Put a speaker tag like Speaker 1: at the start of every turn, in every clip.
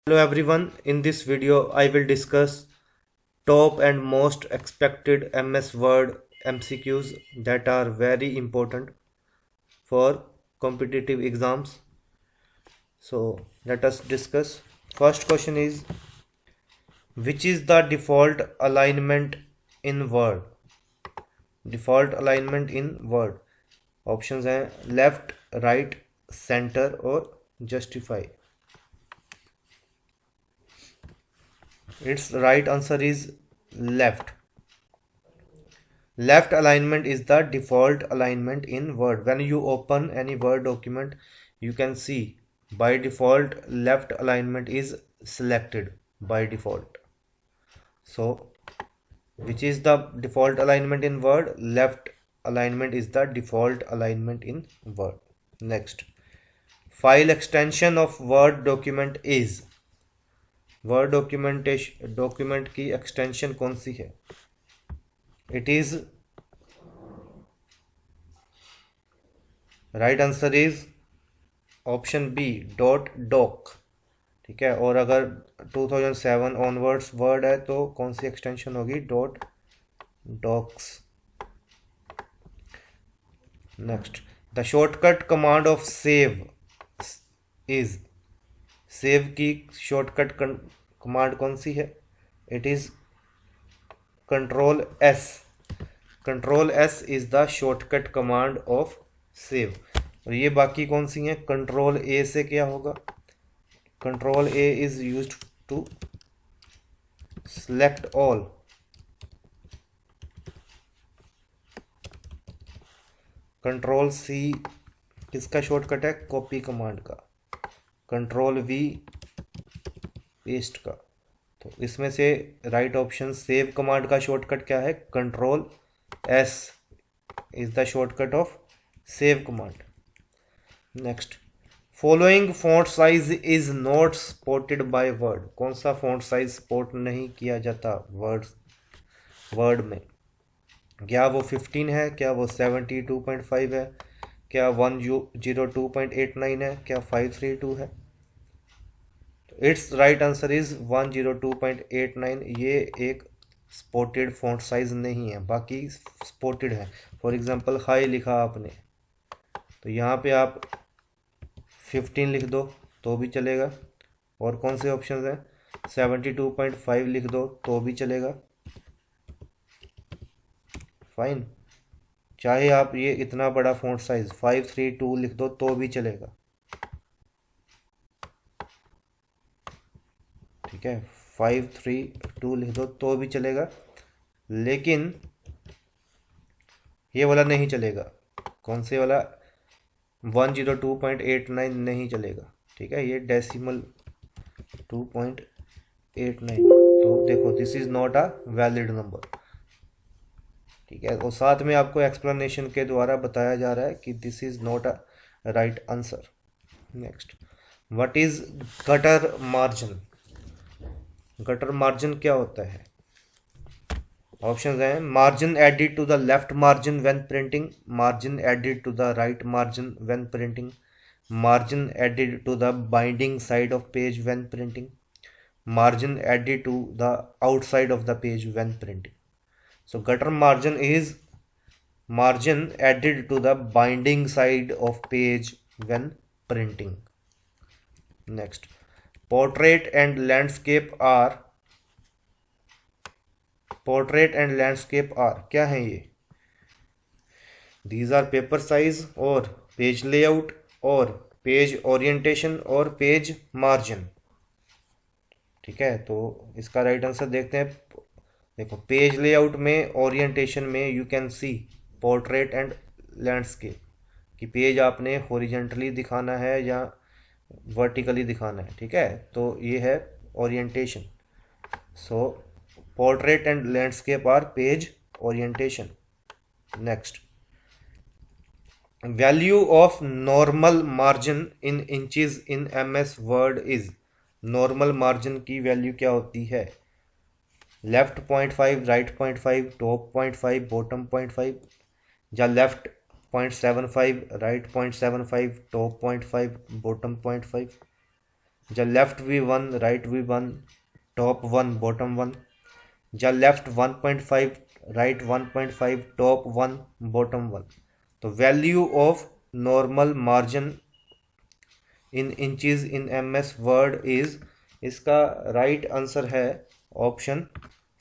Speaker 1: Hello everyone, in this video I will discuss top and most expected MS Word MCQs that are very important for competitive exams. So let us discuss. First question is, which is the default alignment in Word? Default alignment in Word. Options हैं left, right, center और justify. Its right answer is left. Left alignment is the default alignment in Word. When you open any Word document, you can see by default left alignment is selected by default. So, which is the default alignment in Word? Left alignment is the default alignment in Word. Next, file extension of Word document is. Word document की extension कौन सी है? It is right answer is option B dot doc. ठीक है, और अगर 2007 onwards word है तो कौन सी एक्सटेंशन होगी? Dot docx. Next, the shortcut command of save is. Save की शॉर्टकट कमांड कौन सी है? It is control S. Control S is the shortcut command of save. और ये बाकी कौन सी हैं? कंट्रोल ए से क्या होगा? Control A is used to select all. Control C किसका शॉर्टकट है? कॉपी कमांड का. कंट्रोल वी पेस्ट का. तो इसमें से राइट ऑप्शन सेव कमांड का शॉर्टकट क्या है? Control S is the shortcut of save command. Next, following font size is not supported by word. कौन सा फॉन्ट साइज सपोर्ट नहीं किया जाता वर्ड में? क्या वो 15 है? क्या वो 72.5 है? क्या 102.89 है? क्या 532 है? It's right answer is 102.89. ये एक सपोर्टेड फॉन्ट साइज नहीं है, बाकी सपोर्टेड है. फॉर एग्जांपल हाई लिखा आपने, तो यहाँ पे आप 15 लिख दो तो भी चलेगा. और कौन से ऑप्शन हैं? 72.5 लिख दो तो भी चलेगा. फाइन. चाहे आप ये इतना बड़ा फॉन्ट साइज 532 लिख दो तो भी चलेगा. ठीक है, 532 लिख दो तो भी चलेगा, लेकिन ये वाला नहीं चलेगा. कौन से वाला? 102.89 नहीं चलेगा. ठीक है, ये डेसिमल 2.89. तो देखो, this is not a valid number. ठीक है, और साथ में आपको एक्सप्लेनेशन के द्वारा बताया जा रहा है कि this is not a right answer. Next, what is gutter margin? Gutter margin क्या होता है? ऑप्शन हैं margin added to the left margin when printing, margin added to the right margin when printing, margin added to the binding side of page when printing, margin added to the outside of the page when printing. So gutter margin is margin added to the binding side of page when printing. Next, portrait and landscape are. Portrait and landscape are क्या है ये? These are paper size और page layout और page orientation और page margin. ठीक है, तो इसका राइट आंसर देखते हैं. देखो, पेज लेआउट में, ओरिएंटेशन में you can see portrait and landscape कि पेज आपने हॉरिजॉन्टली दिखाना है या वर्टिकली दिखाना है. ठीक है, तो ये है orientation. So portrait and landscape are page orientation. Next, value of normal margin in inches in MS Word is. normal margin की वैल्यू क्या होती है? लेफ्ट 0.5, राइट 0.5, टॉप 0.5, बॉटम 0.5, या लेफ्ट 0.75, राइट 0.75, टॉप 0.5, बॉटम 0.5. ਜਾਂ left v1 right v1 top 1 bottom 1 ਜਾਂ left 1.5 right 1.5 top 1 bottom 1। तो value of normal margin in inches in MS word is, इसका right answer है option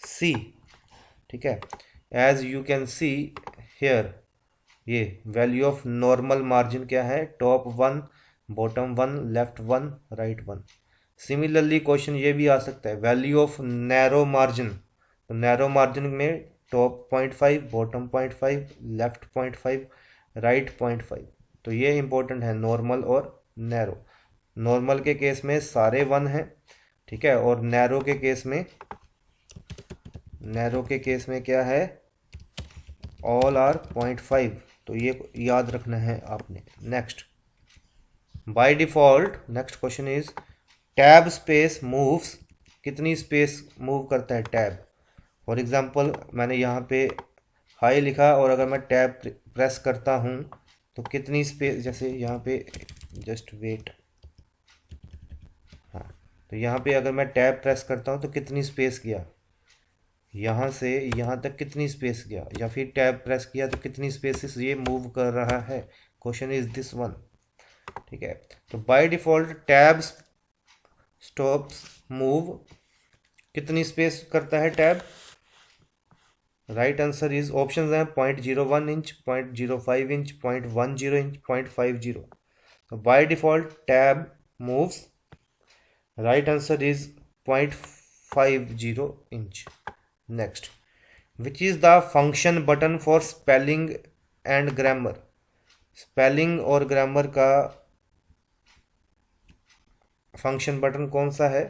Speaker 1: C. ठीक है, as you can see here, ये value of normal margin क्या है, top 1 bottom 1 left 1 right 1। Similarly question ये भी आ सकता है, वैल्यू ऑफ नैरो मार्जिन, तो नैरो मार्जिन में टॉप 0.5 बॉटम 0.5 लेफ्ट 0.5 राइट 0.5। तो ये इंपॉर्टेंट है नॉर्मल और नैरो। नॉर्मल के केस में सारे 1 हैं, ठीक है, और नैरो के केस में क्या है, ऑल आर 0.5। तो ये याद रखना है आपने। Next, by default next question is tab space moves, कितनी स्पेस मूव करता है टैब। फॉर एग्जांपल मैंने यहाँ पे हाई लिखा और अगर मैं टैब प्रेस करता हूँ तो कितनी स्पेस, जैसे यहाँ पे जस्ट वेट, हाँ, तो यहाँ पे अगर मैं टैब प्रेस करता हूँ तो कितनी स्पेस गया, यहाँ से यहाँ तक कितनी स्पेस गया, या फिर टैब प्रेस किया तो कितनी स्पेसेस ये मूव कर रहा है। Question is this one. ठीक है, तो by default tab stops move, कितनी स्पेस करता है tab. Right answer is, options हैं 0.01 इंच, 0.05 इंच, 0.10 इंच, 0.50। तो by default tab moves, right answer is 0.50 inch. Next, which is the function button for spelling and grammar. Spelling और grammar का function button कौन सा है,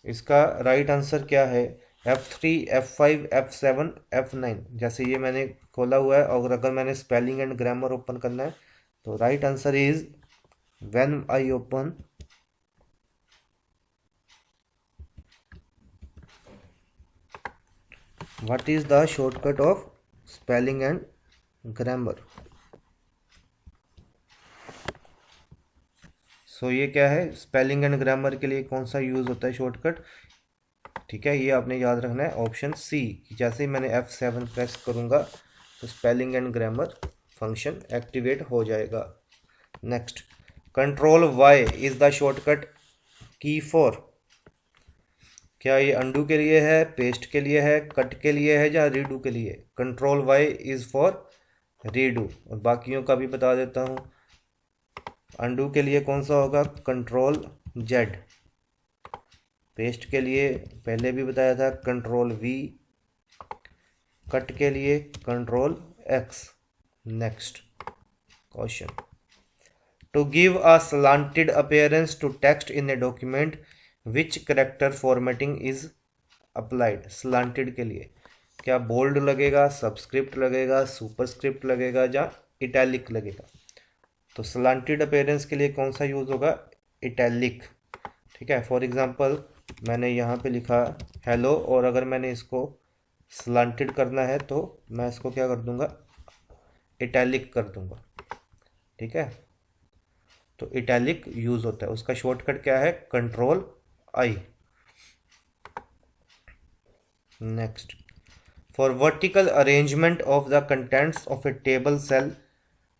Speaker 1: इसका राइट आंसर क्या है, F3 F5 F7 F9। जैसे ये मैंने खोला हुआ है और अगर मैंने स्पेलिंग एंड ग्रामर ओपन करना है तो right answer is, when I open what is the shortcut of spelling and grammar. So ये क्या है, स्पेलिंग एंड ग्रामर के लिए कौन सा यूज होता है शॉर्टकट। ठीक है, ये आपने याद रखना है ऑप्शन सी। जैसे ही मैंने F7 प्रेस करूंगा तो spelling and grammar function activate हो जाएगा। Next, control Y is the shortcut key for. क्या ये अंडू के लिए है, पेस्ट के लिए है, कट के लिए है या रीडू के लिए। Control Y is for redo, और बाकियों का भी बता देता हूँ। अंडू के लिए कौन सा होगा, कंट्रोल जेड। पेस्ट के लिए पहले भी बताया था कंट्रोल वी। कट के लिए control X. Next question, to give a slanted appearance to text in a document which character formatting is applied. Slanted के लिए क्या बोल्ड लगेगा, सबस्क्रिप्ट लगेगा, सुपरस्क्रिप्ट लगेगा या इटैलिक लगेगा। तो स्लांटेड अपीयरेंस के लिए कौन सा यूज होगा, इटैलिक। ठीक है, फॉर एग्जांपल मैंने यहाँ पे लिखा हेलो और अगर मैंने इसको स्लांटेड करना है तो मैं इसको क्या कर दूंगा, इटैलिक कर दूंगा। ठीक है, तो इटैलिक यूज होता है, उसका शॉर्टकट क्या है, control I. Next, for vertical arrangement of the contents of a table cell.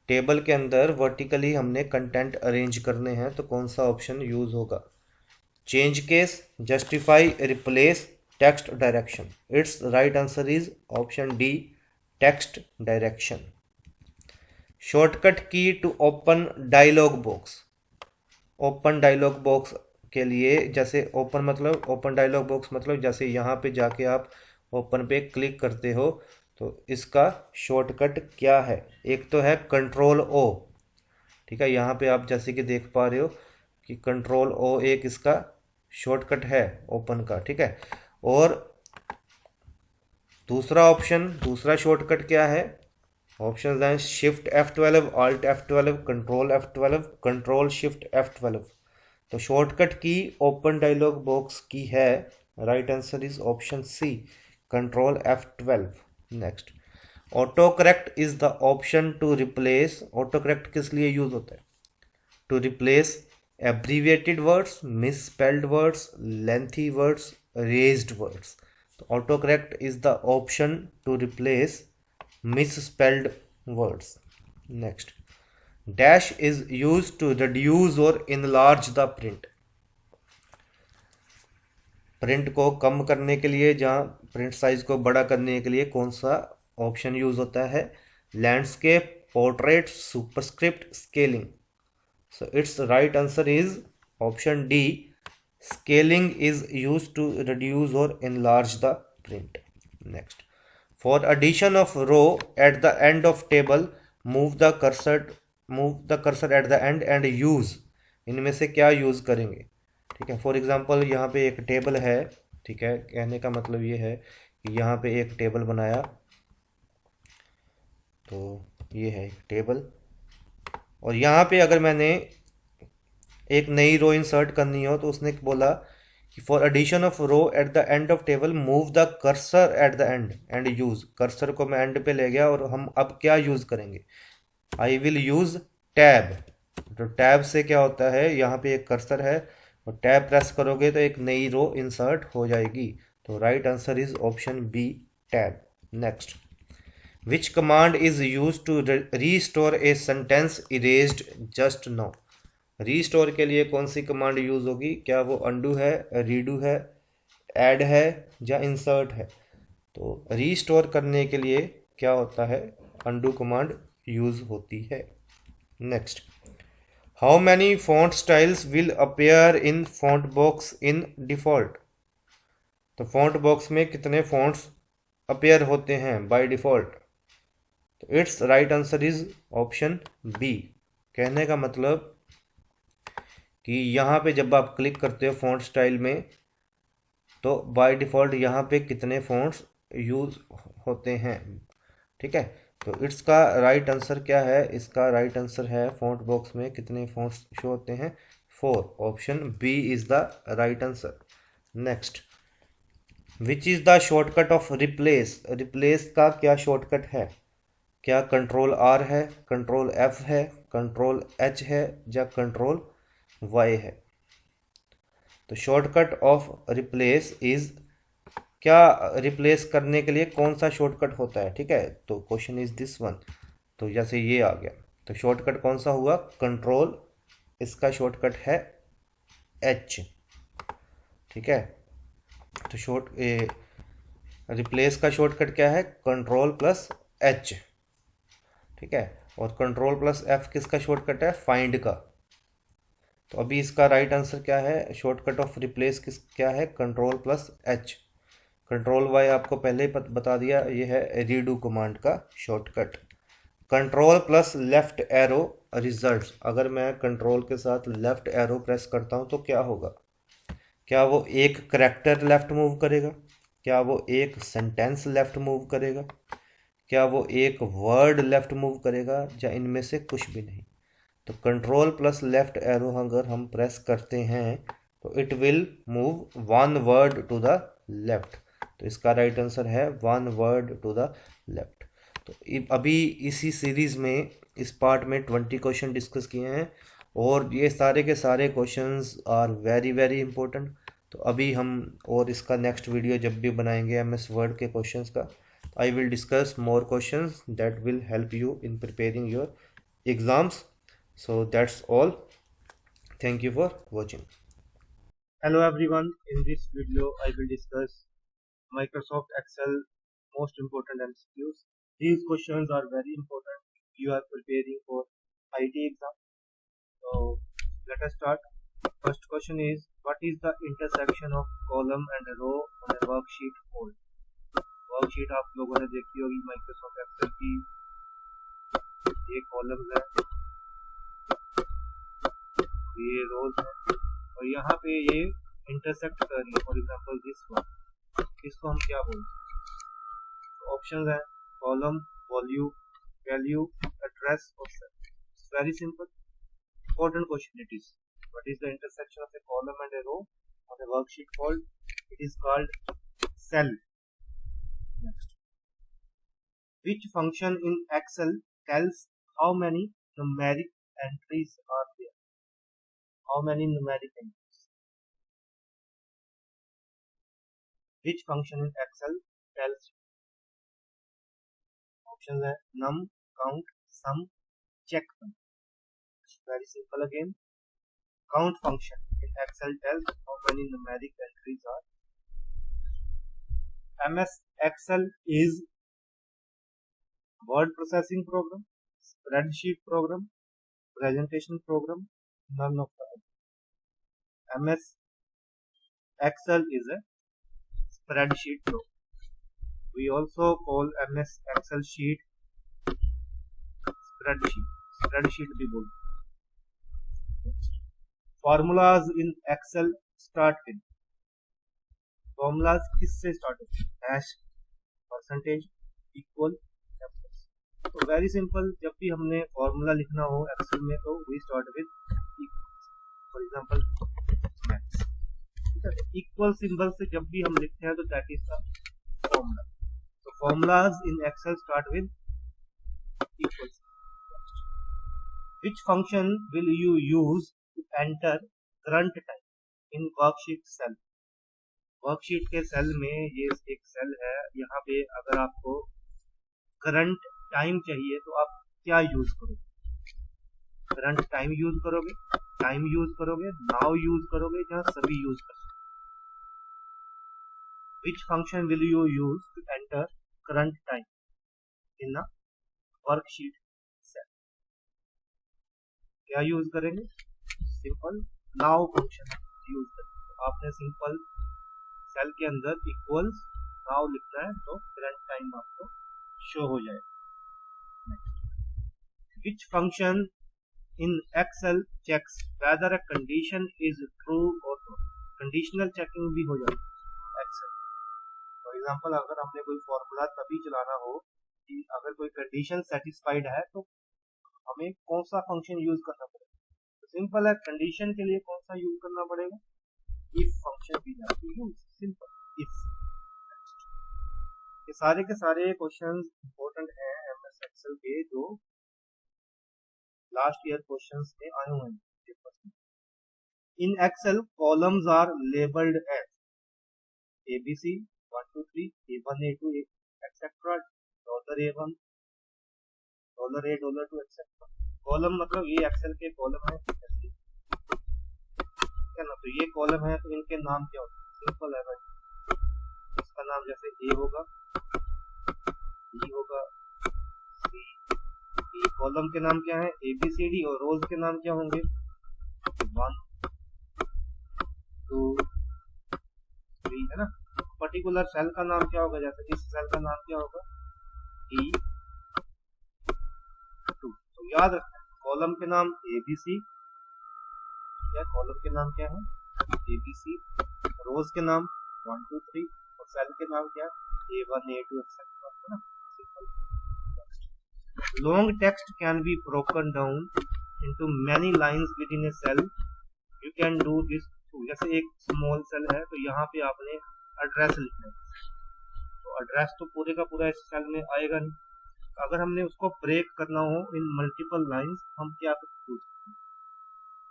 Speaker 1: Table के अंदर वर्टिकली हमने कंटेंट अरेंज करने हैं तो कौन सा ऑप्शन यूज होगा, change case, justify, replace, text direction. It's right answer is option D, text direction. Shortcut key to open dialog box. Open dialog box के लिए, जैसे ओपन मतलब, ओपन डायलॉग बॉक्स मतलब जैसे यहाँ पे जाके आप ओपन पे क्लिक करते हो तो इसका शॉर्टकट क्या है। एक तो है कंट्रोल ओ। ठीक है, यहाँ पे आप जैसे कि देख पा रहे हो कि कंट्रोल ओ एक इसका शॉर्टकट है ओपन का। ठीक है, और दूसरा शॉर्टकट क्या है, ऑप्शन हैं shift F12, alt F12, control F12, control shift F12। तो shortcut key open dialog box की है, right answer is option C, control F12। Next, auto correct is the option to replace, auto correct किस लिए use होता है? To replace abbreviated words, misspelled words, lengthy words, raised words. तो auto correct is the option to replace misspelled words. Next, dash is use to reduce और enlarge the print. Print को कम करने के लिए, जहाँ print size को बड़ा करने के लिए कौन सा ऑप्शन यूज होता है? Landscape, portrait, superscript, scaling. So it's right answer is option D, scaling is use to reduce और enlarge the print. Next, for addition of row at the end of table move the cursor at the end and use. इनमें से क्या use करेंगे? ठीक है, for example यहाँ पे एक टेबल है, ठीक है, कहने का मतलब ये है कि यहाँ पे एक टेबल बनाया, तो ये है एक टेबल, और यहाँ पे अगर मैंने एक नई रो इंसर्ट करनी हो तो उसने बोला कि for addition of row at the end of table move the cursor at the end and use. Cursor को मैं एंड पे ले गया और हम अब क्या यूज करेंगे? I will use tab. तो टैब से क्या होता है, यहाँ पे एक कर्सर है और टैब प्रेस करोगे तो एक नई रो इंसर्ट हो जाएगी। तो right answer is option B, tab. Next, which command is use to restore a sentence erased just now. Restore के लिए कौन सी कमांड यूज होगी? क्या वो अंडू है, रीडू है, ऐड है या इंसर्ट है? तो रीस्टोर करने के लिए क्या होता है? अंडू कमांड यूज होती है। Next, how many font styles will appear in font box in default. तो फॉन्ट बॉक्स में कितने फॉन्ट्स अपेयर होते हैं बाय डिफॉल्ट? तो it's right answer is option B. कहने का मतलब कि यहाँ पे जब आप क्लिक करते हो फॉन्ट स्टाइल में, तो बाय डिफ़ॉल्ट यहाँ पे कितने फॉन्ट्स यूज होते हैं। ठीक है, तो इसका राइट आंसर क्या है? इसका राइट आंसर है, फॉन्ट बॉक्स में कितने फॉन्ट्स शो होते हैं? 4। Option B is the right answer. Next, which is the shortcut of replace. Replace का क्या शॉर्टकट है? क्या कंट्रोल आर है, कंट्रोल एफ है, कंट्रोल एच है या कंट्रोल वाई है? तो शॉर्टकट ऑफ रिप्लेस इज, क्या रिप्लेस करने के लिए कौन सा शॉर्टकट होता है? ठीक है, तो क्वेश्चन इज दिस वन। तो जैसे ये आ गया, तो शॉर्टकट कौन सा हुआ? कंट्रोल, इसका शॉर्टकट है एच। ठीक है, तो रिप्लेस का शॉर्टकट क्या है? Control plus H. ठीक है, और कंट्रोल प्लस एफ किसका शॉर्टकट है? फाइंड का। तो अभी इसका राइट आंसर क्या है? शॉर्टकट ऑफ रिप्लेस क्या है? Control plus H. Control Y आपको पहले ही बता दिया, ये है रीडू कमांड का shortcut. Control plus left arrow results. अगर मैं कंट्रोल के साथ लेफ्ट एरो प्रेस करता हूँ तो क्या होगा? क्या वो एक करेक्टर लेफ्ट मूव करेगा? क्या वो एक सेंटेंस लेफ्ट मूव करेगा? क्या वो एक वर्ड लेफ्ट मूव करेगा? या इनमें से कुछ भी नहीं? तो कंट्रोल प्लस लेफ्ट एरो अगर हम प्रेस करते हैं तो it will move one word to the left. तो इसका राइट आंसर है one word to the left. तो अभी इसी सीरीज में इस पार्ट में 20 क्वेश्चन डिस्कस किए हैं और ये सारे के सारे questions are very very important. तो अभी हम और इसका नेक्स्ट वीडियो जब भी बनाएंगे एमएस वर्ड के क्वेश्चंस का, I will discuss more questions that will help you in preparing your exams. So that's all. Thank you for watching. Hello everyone. In this video, I will discuss Microsoft Excel most important MCQs. These questions are very important if you are preparing for IT exam. So let us start. First question is, what is the intersection of column and row on a worksheet code? Worksheet आप लोगों ने देखी होगी Microsoft Excel की। ये columns है, ये रोज है, और यहाँ पे ये इंटरसेक्ट कर रही है। फॉर एग्जाम्पल दिस वन, इसको हम क्या बोलते हैं? ऑप्शन है कॉलम, वॉल्यूम, वैल्यू, एड्रेस और cell. Very simple, important question it is. What is the intersection of a column and a row on a worksheet called? It is called cell. Next. Which function in Excel tells how many numeric entries are there? How many numeric entries? Which function in Excel tells? Options है num, count, sum, check. Very simple again. Count function in Excel tells how many numeric entries are. MS Excel is word processing program, spreadsheet program, presentation program, none of the above. MS Excel is a spreadsheet program. We also call MS Excel sheet spreadsheet भी बोलते हैं. Formulas in Excel start with. Formulas किससे start होते हैं? Hash, percentage, equal, numbers. तो very simple. जब भी हमने formula लिखना हो Excel में तो we start with equals. For example, max. Equal symbol से जब भी हम लिखते हैं तो that is the formula. So formulas in Excel start with equals. Which function will you use to enter current time in worksheet cell? Worksheet के cell में ये एक सेल है, यहाँ पे अगर आपको करंट टाइम चाहिए तो आप क्या यूज करोगे? करंट टाइम यूज करोगे, टाइम यूज करोगे, नाउ यूज करोगे, या सभी यूज करोगे? Which function will you use to enter current time in a worksheet cell? क्या यूज करेंगे? सिंपल नाउ फंक्शन यूज करेंगे. आपने सिंपल सेल के अंदर इक्वल्स नाउ लिखना है तो करंट टाइम आपको शो हो जाएगा. Which function in Excel checks whether a condition is true or not? Conditional checking भी हो जाती है Excel. फॉर एग्जांपल अगर हमने कोई फॉर्मूला तभी चलाना हो कि अगर कोई कंडीशन सेटिस्फाइड है तो हमें कौन सा फंक्शन यूज करना पड़ेगा? तो सिंपल है, कंडीशन के लिए कौन सा यूज करना पड़ेगा? If function we have to use. Simple if. ये सारे के सारे क्वेश्चंस इंपॉर्टेंट हैं एमएस एक्सेल के, जो लास्ट ईयर क्वेश्चंस में आए हुए हैं. In Excel columns are labelled as ABC 1 2 3 A1 A2 etcetera $A1 $A $2 etcetera. Column मतलब ये एक्सेल के कॉलम है, क्या ना? तो ये कॉलम है तो इनके नाम क्या होते हैं? सिंपल है भाई, इसका नाम जैसे ए होगा, बी होगा, सी. ये कॉलम के नाम क्या है? ABCD. और रोज के नाम क्या होंगे? 1 2 3 है ना. पर्टिकुलर सेल का नाम क्या होगा? जैसे इस सेल का नाम क्या होगा? E2. तो याद रखना, कॉलम के नाम ABC, क्या कॉलम के नाम क्या है? ABC. रोज के नाम 1 2 3 और सेल के नाम क्या? A1 A2 एक्सेट्रा, है ना. Simple. Long text can be broken down into many lines within a cell. You can do this too. जैसे एक स्मॉल सेल है तो यहाँ पे आपने एड्रेस लिखना है, तो एड्रेस तो पूरे का पूरा इस सेल में आएगा नहीं. अगर हमने उसको ब्रेक करना हो इन मल्टीपल लाइंस, हम क्या यूज करेंगे?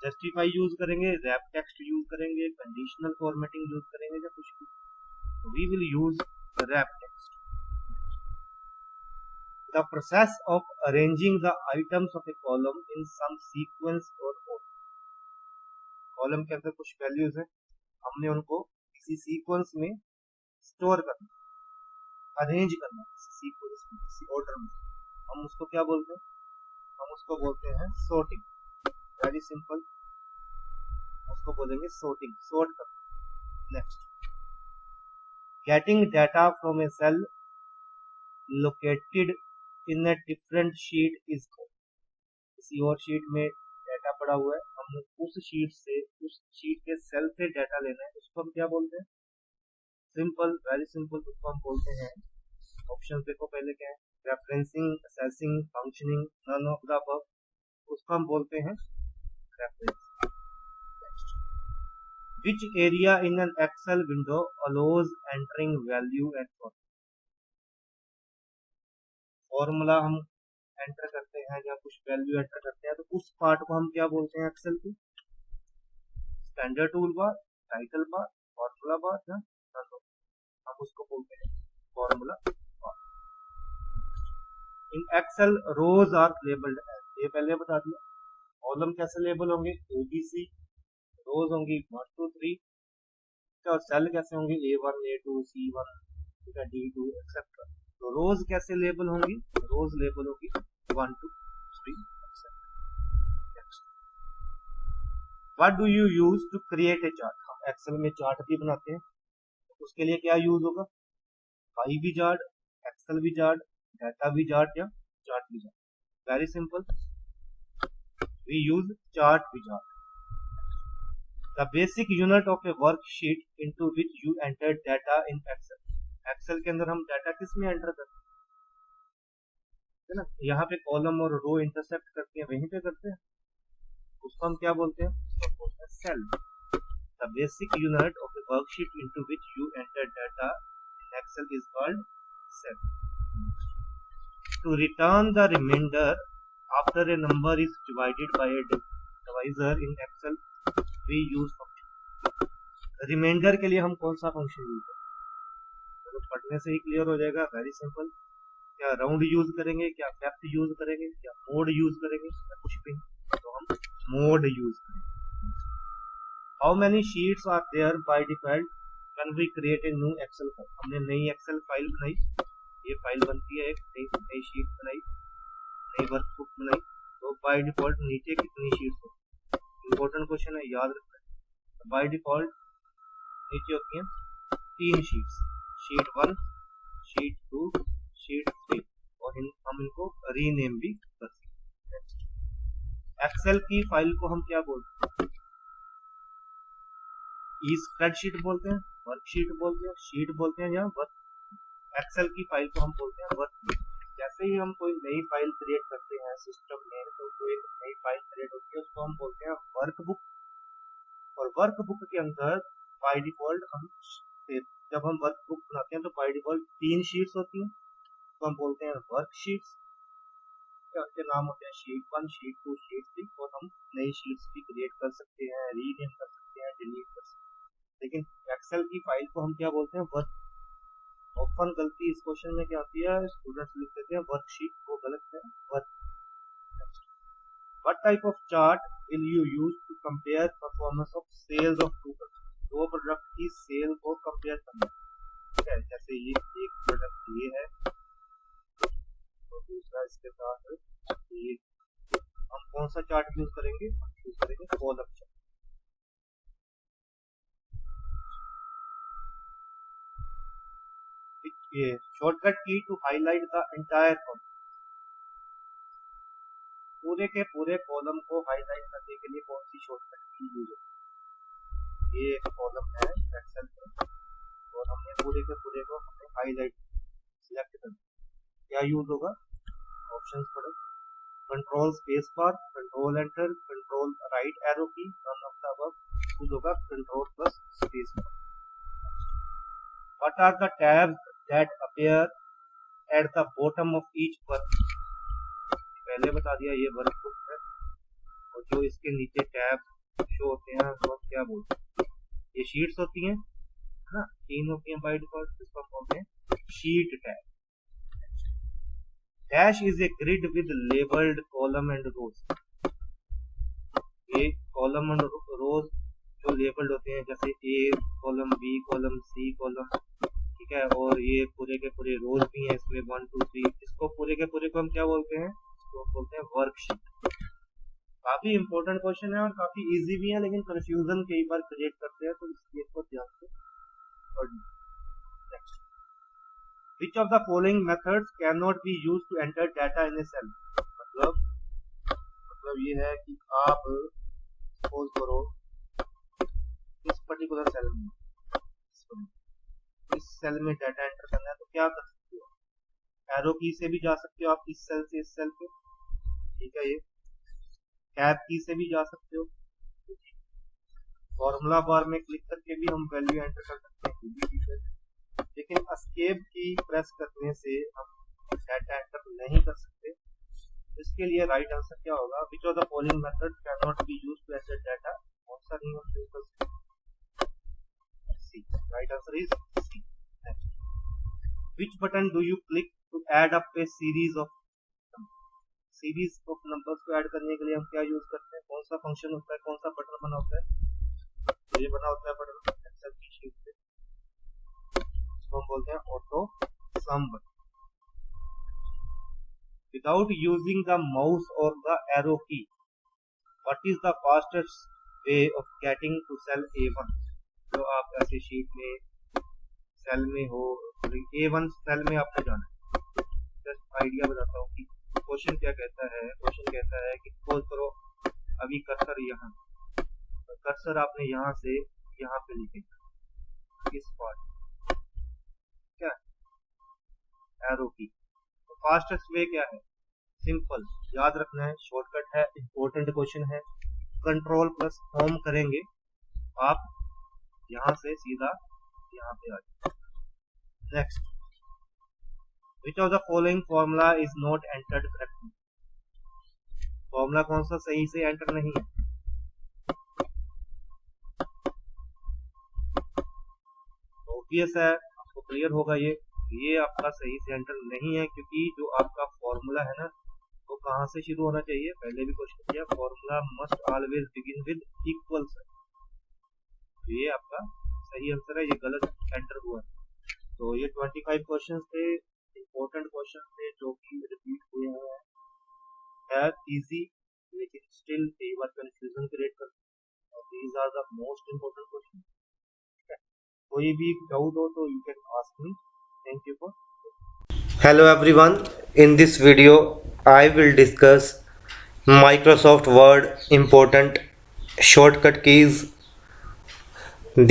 Speaker 1: जस्टिफाई यूज करेंगे, रैप टेक्स्ट यूज करेंगे, कंडीशनल फॉर्मेटिंग यूज करेंगे, या कुछ भी? We will use wrap text. The process of arranging the items of a column in some sequence or order. Column के अंदर कुछ वैल्यूज है, हमने उनको किसी सीक्वेंस में स्टोर करना, अरेंज करना सीक्वेंस में, किसी ऑर्डर में. हम उसको क्या बोलते हैं? हम उसको बोलते हैं सॉर्टिंग. वेरी सिंपल, उसको बोलेंगे सॉर्टिंग, सॉर्ट करना. Next, getting data from a cell located in a different sheet is called. किसी और शीट में डाटा पड़ा हुआ है, हम उस शीट से, उस शीट के सेल से डाटा लेना है, उसको हम क्या बोलते हैं? सिंपल, वेरी सिंपल, उसको हम बोलते हैं, ऑप्शन देखो पहले क्या है? Referencing, assessing, functioning, none of the above. उसको हम बोलते हैं reference. Which area in an Excel window allows entering value and cost? Formula हम एंटर करते हैं या कुछ वैल्यू एंटर करते हैं तो उस पार्ट को हम क्या बोलते हैं एक्सेल की? Standard tool bar, title bar, formula bar या हम उसको बोलते हैं formula bar. In Excel rows are labelled as, ये पहले बता दिया। कॉलम कैसे लेबल होंगे? ABC, रोज होंगी 1 2 3, और सेल कैसे होंगे? A1 A2 C1 D2 etcetera. तो रोज कैसे लेबल होंगी? रोज लेबल होगी 1 2 3 etcetera. What do you use to create a chart? हम एक्सेल में चार्ट भी बनाते हैं, तो उसके लिए क्या यूज होगा? Pie wizard, Excel wizard, data wizard या chart wizard. Very simple, we use chart wizard. The basic unit of a worksheet into which you enter data in Excel. Excel के अंदर हम डाटा किस में एंटर करते हैं ना? यहाँ पे कॉलम और रो इंटरसेक्ट करते हैं, वहीं पे करते हैं, उसको हम क्या बोलते हैं? उसको बोलते हैं cell. The basic unit of a worksheet into which you enter data in Excel is called cell. To return the remainder after a number is divided by a divisor in Excel, we use function। Remainder के लिए हम कौन सा function use करेंगे? तो पढ़ने से ही clear हो जाएगा। वेरी सिंपल, क्या राउंड यूज करेंगे, क्या फैक्ट यूज करेंगे, क्या मोड यूज करेंगे, या कुछ भी नहीं, तो हम मोड यूज करेंगे। How many sheets are there by default when we create a new Excel file? हमने नई एक्सेल फाइल बनाई, ये फाइल बनती है, एक नई शीट बनाई, नई वर्कबुक बनाई, तो बाय डिफॉल्ट नीचे कितनी शीट्स होती? इंपॉर्टेंट क्वेश्चन है, याद रखना। बाय डिफॉल्ट नीचे होती हैं 3 शीट्स, शीट 1, शीट 2, शीट 3, और हम इनको रीनेम भी कर सकते हैं। एक्सेल की फाइल को हम क्या बोलते हैं? स्प्रेडशीट बोलते हैं, वर्कशीट बोलते हैं, शीट बोलते हैं, या वर्क। एक्सेल की फाइल को हम बोलते हैं वर्क। जैसे ही हम कोई नई फाइल क्रिएट करते हैं सिस्टम में, तो कोई नई फाइल क्रिएट होती है, उसको हम बोलते हैं वर्कबुक। और वर्कबुक के अंदर बाय डिफॉल्ट जब हम वर्कबुक बनाते हैं तो बाय डिफॉल्ट 3 शीट्स होती हैं, तो हम बोलते हैं वर्कशीट्स। उनके नाम होते हैं शीट 1, शीट 2, शीट 3, और हम नई शीट्स भी क्रिएट कर सकते हैं, रीनेम कर सकते हैं, डिलीट कर सकते हैं। लेकिन एक्सेल की फाइल को हम क्या बोलते हैं? वर्क। ओपन गलती इस क्वेश्चन में क्या आती है? स्टूडेंट्स लिख देते हैं वर्कशीट, वो गलत है, work. What type of chart will you use to compare performance of sales of two products? दो प्रोडक्ट की सेल को कंपेयर करना, ठीक है? जैसे ये एक प्रोडक्ट ये है तो दूसरा इसके साथ ये, हम कौन सा चार्ट यूज करेंगे? यूज करेंगे कॉलम चार्ट। ये shortcut key to highlight the entire column, पूरे के पूरे कॉलम को हाईलाइट करने के लिए कौन सी शॉर्टकट की यूज होगी? ये एक कॉलम है एक्सेल में और हमने पूरे के पूरे को हमने हाईलाइट सिलेक्ट कर दिया, क्या यूज होगा? ऑप्शंस पढ़ो, control space bar, control enter, control right arrow key, none of the above, use होगा control plus space bar. What are the tabs that appear at the bottom of each work? पहले बता दिया, ये workbook है, और जो इसके नीचे टैब शो होते हैं तो हम क्या बोलते हैं? ये शीट्स होती हैं ना, 3 होती हैं बाय डिफॉल्ट, जिसको हम बोलते हैं sheet tab. Dash is a grid with labelled column and rows. ये कॉलम एंड रोज जो लेबल्ड होते हैं, जैसे A column, B column, C column, ठीक है, और ये पूरे के पूरे रोज भी हैं इसमें 1 2 3, इसको पूरे के पूरे को हम क्या बोलते हैं? इसको बोलते हैं वर्कशीट। काफी इंपॉर्टेंट क्वेश्चन है और काफी इजी भी है, लेकिन कंफ्यूजन कई बार क्रिएट करते हैं, तो इसलिए इसको ध्यान से पढ़ना। Next, which of the following methods can not be used to enter data in a cell? मतलब ये है कि आप सपोज करो इस पर्टिकुलर सेल में, इस सेल में डाटा एंटर करना है, तो क्या कर सकते हो? एरो की से भी जा सकते हो आप इस सेल से इस सेल पे, ठीक है, ये टैब की से भी जा सकते हो, फॉर्मूला बार में क्लिक करके भी हम वैल्यू एंटर कर सकते हैं, लेकिन एस्केप की प्रेस करने से हम डाटा एंटर नहीं कर सकते। इसके लिए राइट आंसर क्या होगा? Which of the following method can not be used to access data? कौन सा नहीं हम यूज कर सकते? C. Right answer is C. Which button do you click to add up a series of numbers को add करने के लिए हम क्या यूज करते हैं? कौन सा फंक्शन होता है, कौन सा बटन बना होता है? तो ये बना होता है बटन एक्सेल की शीट पे, इसको हम बोलते हैं auto some button. Without using the mouse or the arrow key, what is the fastest way of getting to cell A1? तो आप ऐसे शीट में सेल में हो, A1 सेल में आपने जाना है। जस्ट आइडिया बताता हूँ कि क्वेश्चन क्या कहता है। क्वेश्चन कहता है कि सपोज करो अभी कर्सर यहाँ, कर्सर आपने यहाँ से यहाँ पे लिखेगा, इस पार्ट क्या एरो की। फास्टेस्ट वे क्या है? सिंपल, याद रखना है, शॉर्टकट है, इंपॉर्टेंट क्वेश्चन है। कंट्रोल प्लस होम करेंगे, आप यहां से सीधा यहाँ पे आ जाए। Next, which of the following formula is not entered correctly? Formula कौन सा सही से एंटर नहीं है? ऑब्वियस है, आपको क्लियर होगा ये आपका सही से एंटर नहीं है, क्योंकि जो आपका फॉर्मूला है ना, वो कहाँ से शुरू होना चाहिए? पहले भी क्वेश्चन किया, formula must always begin with equals. तो ये आपका सही आंसर है, ये गलत एंटर हुआ है। तो ये 25 क्वेश्चन थे, इंपॉर्टेंट क्वेश्चन थे जो कि रिपीट हुए हैं, इजी लेकिन स्टिल कई बार कंफ्यूजन क्रिएट करते हैं। These are the most important question. कोई भी डाउट हो तो you can ask me. Thank you for.
Speaker 2: Hello everyone, in this video I will discuss Microsoft Word important shortcut keys.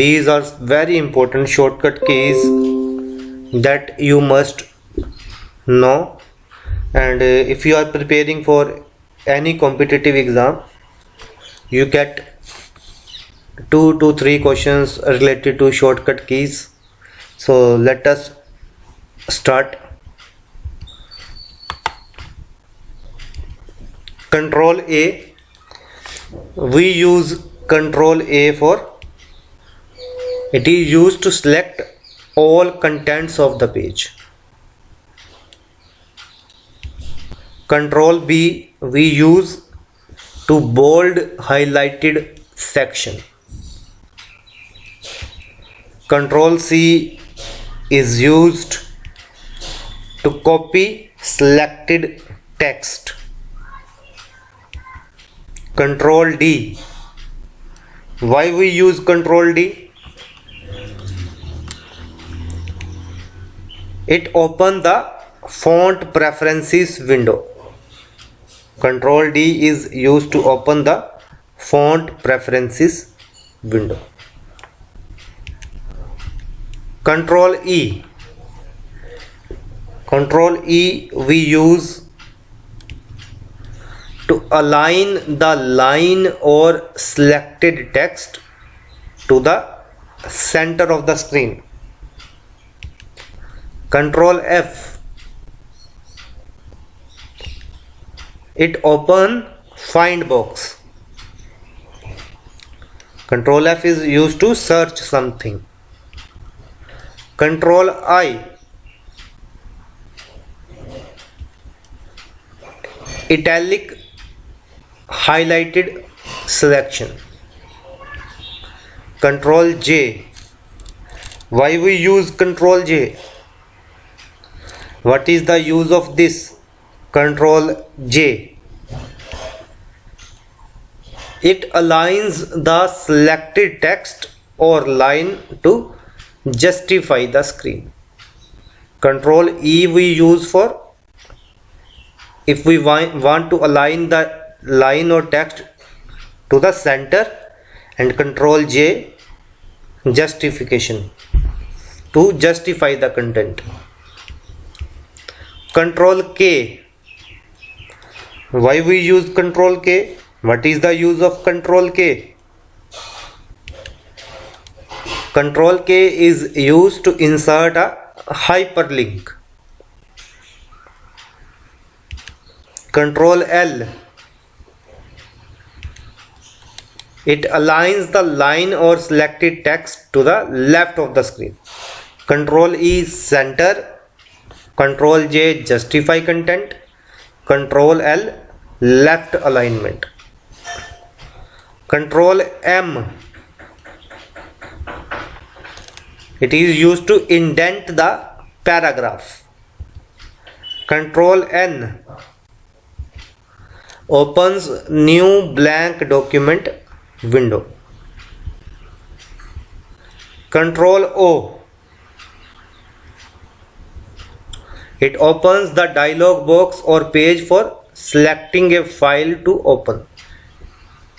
Speaker 2: These are very important shortcut keys that you must know, and if you are preparing for any competitive exam, you get 2 to 3 questions related to shortcut keys. So let us start. Control A, we use Control A for, it is used to select all contents of the page. Control B, we use to bold highlighted section. Control C is used to copy selected text. Control D, why we use Control D? It opens the font preferences window. Control D is used to open the font preferences window. Control E, Control E we use to align the line or selected text to the center of the screen. Control F, it open find box. Control F is used to search something. Control I, italic highlighted selection. Control J, why we use Control J? What is the use of this Control J? It aligns the selected text or line to justify the screen. Control E we use for if we want to align the line or text to the center, and Control J justification, to justify the content. Control K, why we use Control K? What is the use of Control K? Control K is used to insert a hyperlink. Control L, it aligns the line or selected text to the left of the screen. Control E, center. Control J, justify content. Control L, left alignment. Control M, it is used to indent the paragraph. Control N, opens new blank document window. Control O, it opens the dialog box or page for selecting a file to open.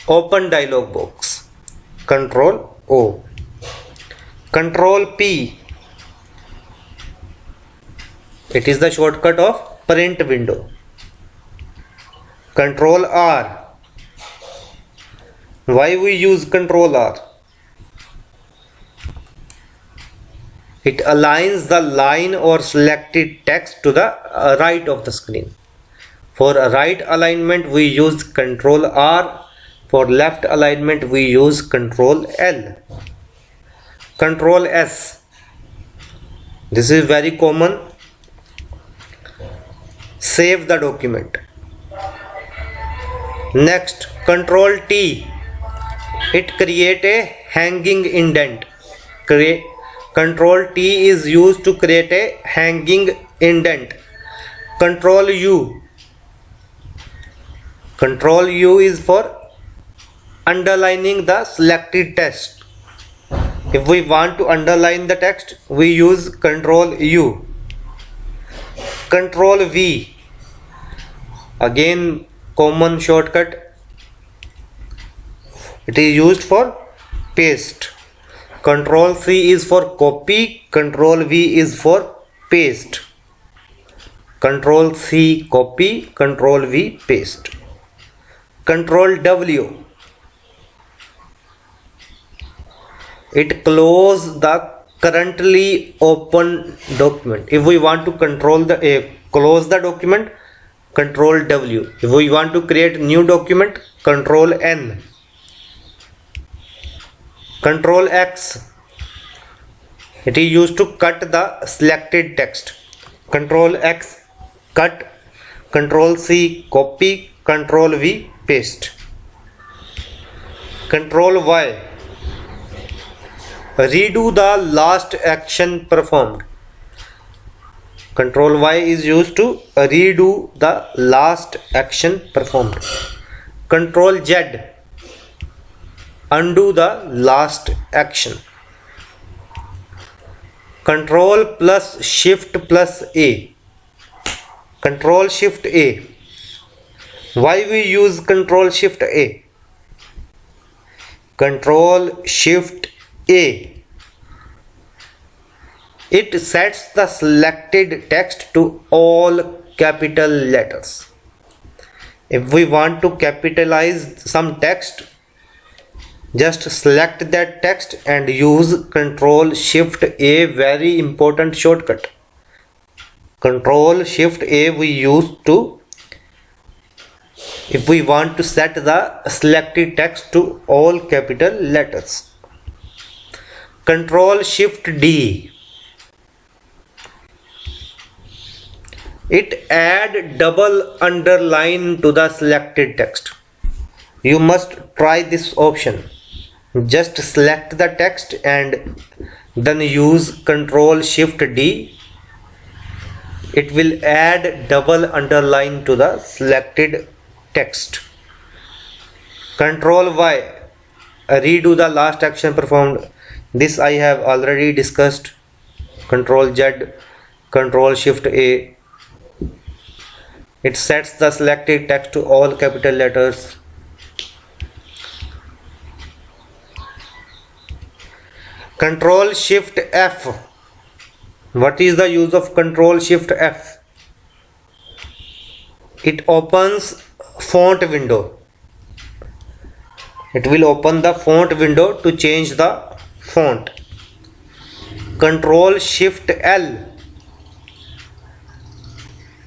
Speaker 2: Open dialog box. Control O. Control P, it is the shortcut of print window. Control R, why we use Control R? It aligns the line or selected text to the right of the screen. For right alignment we use Control R. For left alignment we use Control L. Control S, this is very common. Save the document. Next, Control T, it create a hanging indent. Control T is used to create a hanging indent. Control U, Control U is for underlining the selected text. If we want to underline the text, we use Control U. Control V, again common shortcut, it is used for paste. Control C is for copy, Control V is for paste. Control C copy, Control V paste. Control W, it close the currently open document. If we want to close the document, Control W. If we want to create new document, Control N. Control X, it is used to cut the selected text. Control X, cut. Control C, copy. Control V, paste. Control Y, redo the last action performed. Control Y is used to redo the last action performed. Control Z, undo the last action. Control plus Shift plus A. Control Shift A. Why we use Control Shift A? Control Shift A, it sets the selected text to all capital letters. If we want to capitalize some text, just select that text and use Control Shift A, very important shortcut. Control Shift A we use to, if we want to set the selected text to all capital letters. Control Shift D, it add double underline to the selected text. You must try this option. Just select the text and then use Control Shift D. It will add double underline to the selected text. Control Y, redo the last action performed. This I have already discussed. Control Z, Control Shift A, it sets the selected text to all capital letters. Control Shift F, what is the use of Control Shift F? It opens font window. It will open the font window to change the font. Control Shift L,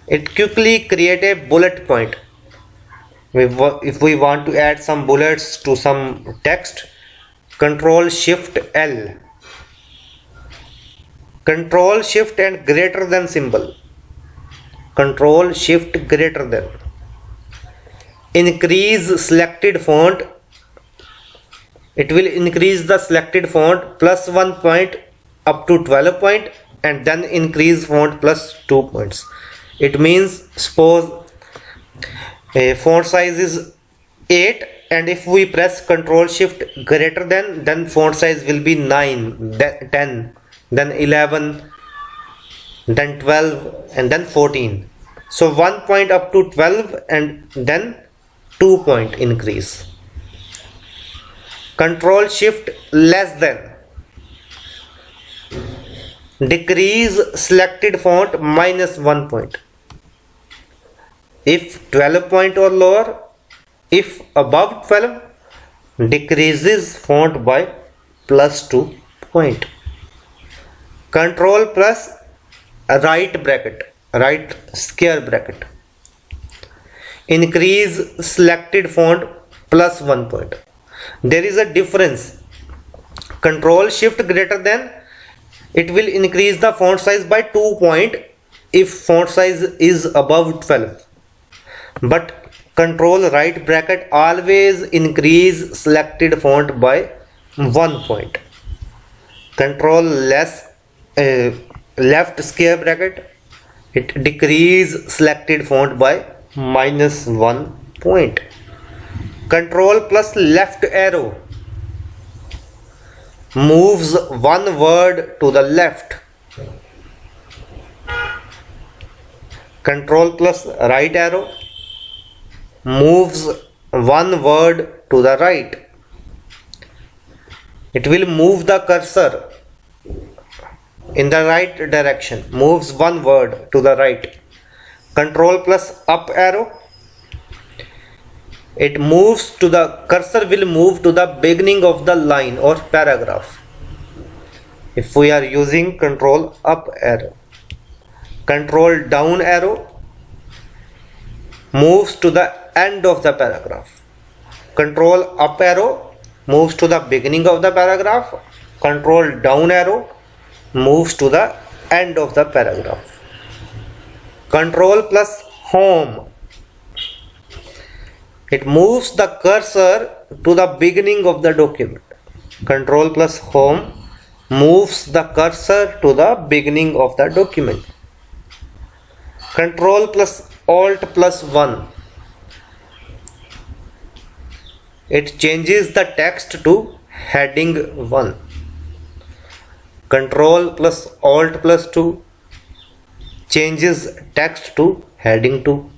Speaker 2: it quickly create a bullet point. if we want to add some bullets to some text, Control Shift L. Control Shift and greater than symbol. Control Shift greater than. Increase selected font. It will increase the selected font plus 1 point up to 12 point, and then increase font plus 2 points. It means suppose a font size is 8, and if we press Control Shift greater than, then font size will be 9, then 10, then 11, then 12, and then 14. So 1 point up to 12 and then 2 point increase. Control Shift less than. Decrease selected font minus 1 point. If 12 point or lower, if above 12, decreases font by plus 2 point. Control plus right bracket, right square bracket. Increase selected font plus 1 point. There is a difference. Control Shift greater than, it will increase the font size by 2 point if font size is above 12. But Control right bracket always increase selected font by 1 point. Control left square bracket, it decrease selected font by minus 1 point. Control plus left arrow moves one word to the left. Control plus right arrow moves one word to the right. It will move the cursor in the right direction, moves one word to the right. Control plus up arrow, it moves to the cursor will move to the beginning of the line or paragraph if we are using Control up arrow. Control down arrow moves to the end of the paragraph. Control up arrow moves to the beginning of the paragraph. Control down arrow moves to the end of the paragraph. Control plus home, it moves the cursor to the beginning of the document. Control plus home moves the cursor to the beginning of the document. Control plus Alt plus 1, it changes the text to heading 1. Control plus Alt plus 2 changes text to heading 2.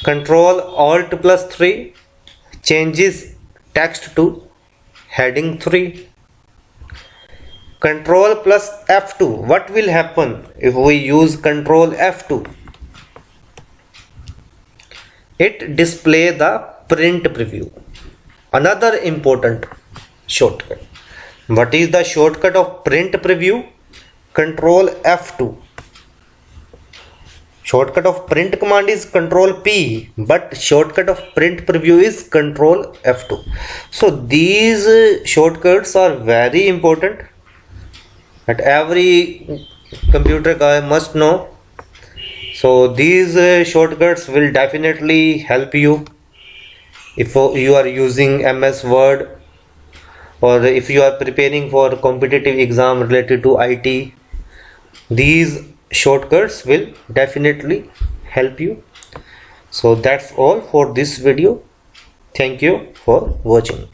Speaker 2: Control Alt plus 3 changes text to heading 3. Control plus F2, what will happen if we use Control F2? It display the print preview. Another important shortcut. What is the shortcut of print preview? Control F2. Shortcut of print command is Control P, but shortcut of print preview is Control F2. So these shortcuts are very important that every computer guy must know. So these shortcuts will definitely help you if you are using MS Word, or if you are preparing for competitive exam related to IT. These shortcuts will definitely help you. So that's all for this video. Thank you for watching.